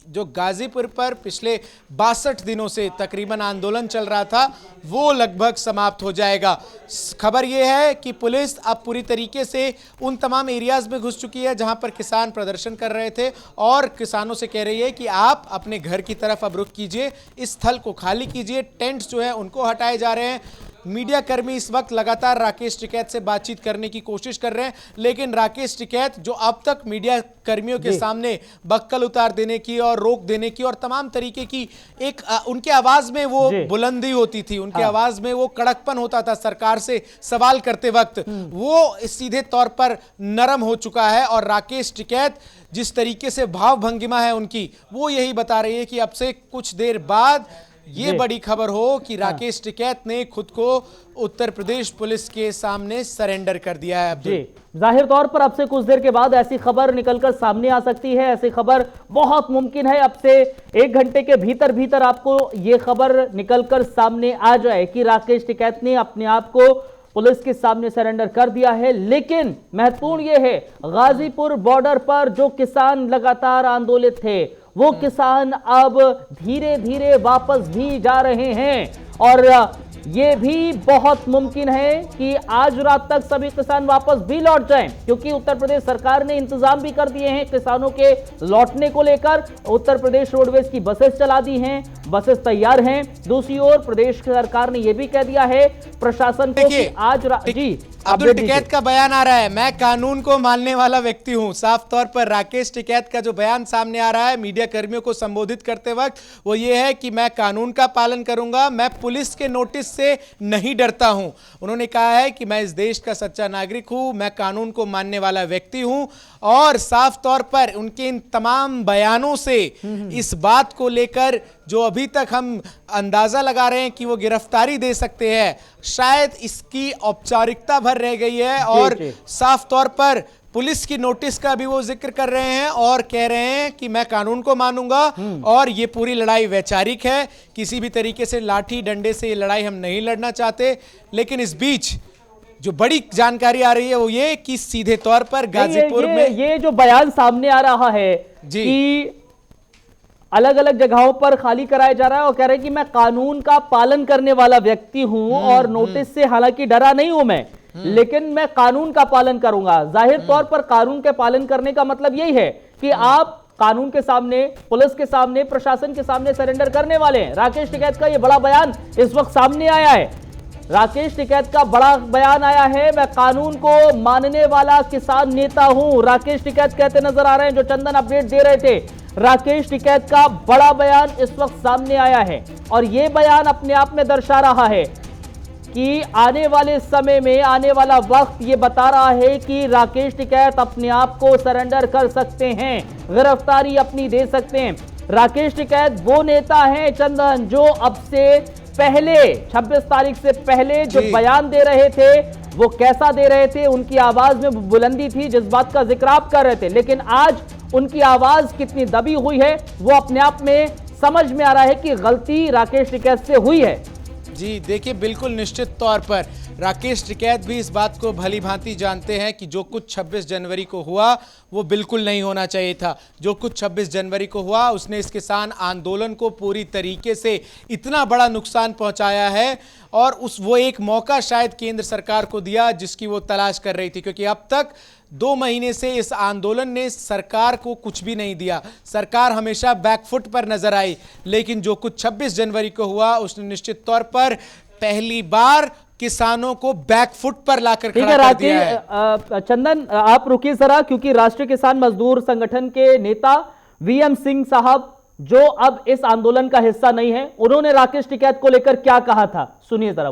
जो गाजीपुर पर पिछले 62 दिनों से तकरीबन आंदोलन चल रहा था वो लगभग समाप्त हो जाएगा। खबर यह है कि पुलिस अब पूरी तरीके से उन तमाम एरियाज में घुस चुकी है जहां पर किसान प्रदर्शन कर रहे थे और किसानों से कह रही है कि आप अपने घर की तरफ अब रुख कीजिए, इस स्थल को खाली कीजिए। टेंट्स जो है उनको हटाए जा रहे हैं। मीडिया कर्मी इस वक्त लगातार राकेश टिकैत से बातचीत करने की कोशिश कर रहे हैं, लेकिन राकेश टिकैत जो अब तक मीडिया कर्मियों के सामने बक्कल उतार देने की और रोक देने की और तमाम तरीके की एक उनके आवाज में वो बुलंदी होती थी, उनके आवाज में वो कड़कपन होता था सरकार से सवाल करते वक्त, वो सीधे तौर पर नरम हो चुका है। और राकेश टिकैत जिस तरीके से भाव भंगिमा है उनकी, वो यही बता रही है कि अब से कुछ देर बाद ये बड़ी खबर हो कि राकेश टिकैत ने खुद को उत्तर प्रदेश पुलिस के सामने सरेंडर कर दिया है। जी, जाहिर तौर पर अब से कुछ देर के बाद ऐसी खबर निकलकर सामने आ सकती है। ऐसी खबर बहुत मुमकिन है अब से 1 घंटे के भीतर भीतर आपको ये खबर निकलकर सामने आ जाए कि राकेश टिकैत ने अपने आप को पुलिस के सामने सरेंडर कर दिया है। लेकिन महत्वपूर्ण यह है, गाजीपुर बॉर्डर पर जो किसान लगातार आंदोलित थे वो किसान अब धीरे धीरे वापस भी जा रहे हैं और ये भी बहुत मुमकिन है कि आज रात तक सभी किसान वापस भी लौट जाएं, क्योंकि उत्तर प्रदेश सरकार ने इंतजाम भी कर दिए हैं किसानों के लौटने को लेकर। उत्तर प्रदेश रोडवेज की बसेस चला दी हैं, बसेस तैयार हैं। दूसरी ओर प्रदेश सरकार ने यह भी कह दिया है प्रशासन को कि आज जी अब्दुल टिकैत का बयान आ रहा है, मैं कानून को मानने वाला व्यक्ति हूं। साफ तौर पर राकेश टिकैत का जो बयान सामने आ रहा है मीडिया कर्मियों को संबोधित करते वक्त, वो ये है कि मैं कानून का पालन करूंगा, मैं पुलिस के नोटिस से नहीं डरता हूं। उन्होंने कहा है कि मैं इस देश का सच्चा नागरिक हूं, मैं कानून को मानने वाला व्यक्ति हूं। और साफ तौर पर उनके इन तमाम बयानों से इस बात को लेकर जो अभी तक हम अंदाजा लगा रहे हैं कि वो गिरफ्तारी दे सकते हैं, शायद इसकी औपचारिकता भर रह गई है। और साफ तौर पर पुलिस की नोटिस का भी वो जिक्र कर रहे हैं और कह रहे हैं कि मैं कानून को मानूंगा और ये पूरी लड़ाई वैचारिक है, किसी भी तरीके से लाठी डंडे से ये लड़ाई हम नहीं लड़ना चाहते। लेकिन इस बीच जो बड़ी जानकारी आ रही है वो ये कि सीधे तौर पर गाजीपुर में ये जो बयान सामने आ रहा है कि अलग अलग जगहों पर खाली कराया जा रहा है और कह रहे हैं कि मैं कानून का पालन करने वाला व्यक्ति हूं और नोटिस से हालांकि डरा नहीं हूं मैं, लेकिन मैं कानून का पालन करूंगा। जाहिर तौर पर कानून के पालन करने का मतलब यही है कि आप कानून के सामने, पुलिस के सामने, प्रशासन के सामने सरेंडर करने वाले हैं। राकेश टिकैत का यह बड़ा बयान इस वक्त सामने आया है। राकेश टिकैत का बड़ा बयान आया है, मैं कानून को मानने वाला किसान नेता हूं, राकेश टिकैत कहते नजर आ रहे हैं जो चंदन अपडेट दे रहे थे। राकेश टिकैत का बड़ा बयान इस वक्त सामने आया है और यह बयान अपने आप में दर्शा रहा है कि आने वाले समय में, आने वाला वक्त ये बता रहा है कि राकेश टिकैत अपने आप को सरेंडर कर सकते हैं, गिरफ्तारी अपनी दे सकते हैं। राकेश टिकैत वो नेता हैं चंदन जो अब से पहले 26 तारीख से पहले जो बयान दे रहे थे वो कैसा दे रहे थे, उनकी आवाज में बुलंदी थी, जिस बात का जिक्र आप कर रहे थे, लेकिन आज उनकी आवाज कितनी दबी हुई है वो अपने आप में समझ में आ रहा है कि गलती राकेश टिकैत से हुई है। जी देखिए, बिल्कुल निश्चित तौर पर राकेश टिकैत भी इस बात को भली भांति जानते हैं कि जो कुछ 26 जनवरी को हुआ वो बिल्कुल नहीं होना चाहिए था। जो कुछ 26 जनवरी को हुआ उसने इस किसान आंदोलन को पूरी तरीके से इतना बड़ा नुकसान पहुंचाया है और वो एक मौका शायद केंद्र सरकार को दिया जिसकी वो तलाश कर रही थी, क्योंकि अब तक 2 महीने से इस आंदोलन ने सरकार को कुछ भी नहीं दिया। सरकार हमेशा बैकफुट पर नजर आई, लेकिन जो कुछ 26 जनवरी को हुआ उसने निश्चित तौर पर पहली बार किसानों को बैकफुट पर लाकर खड़ा कर दिया है। चंदन आप रुकिए जरा, क्योंकि राष्ट्रीय किसान मजदूर संगठन के नेता वीएम सिंह साहब जो अब इस आंदोलन का हिस्सा नहीं है, उन्होंने राकेश टिकैत को लेकर क्या कहा था, सुनिए जरा।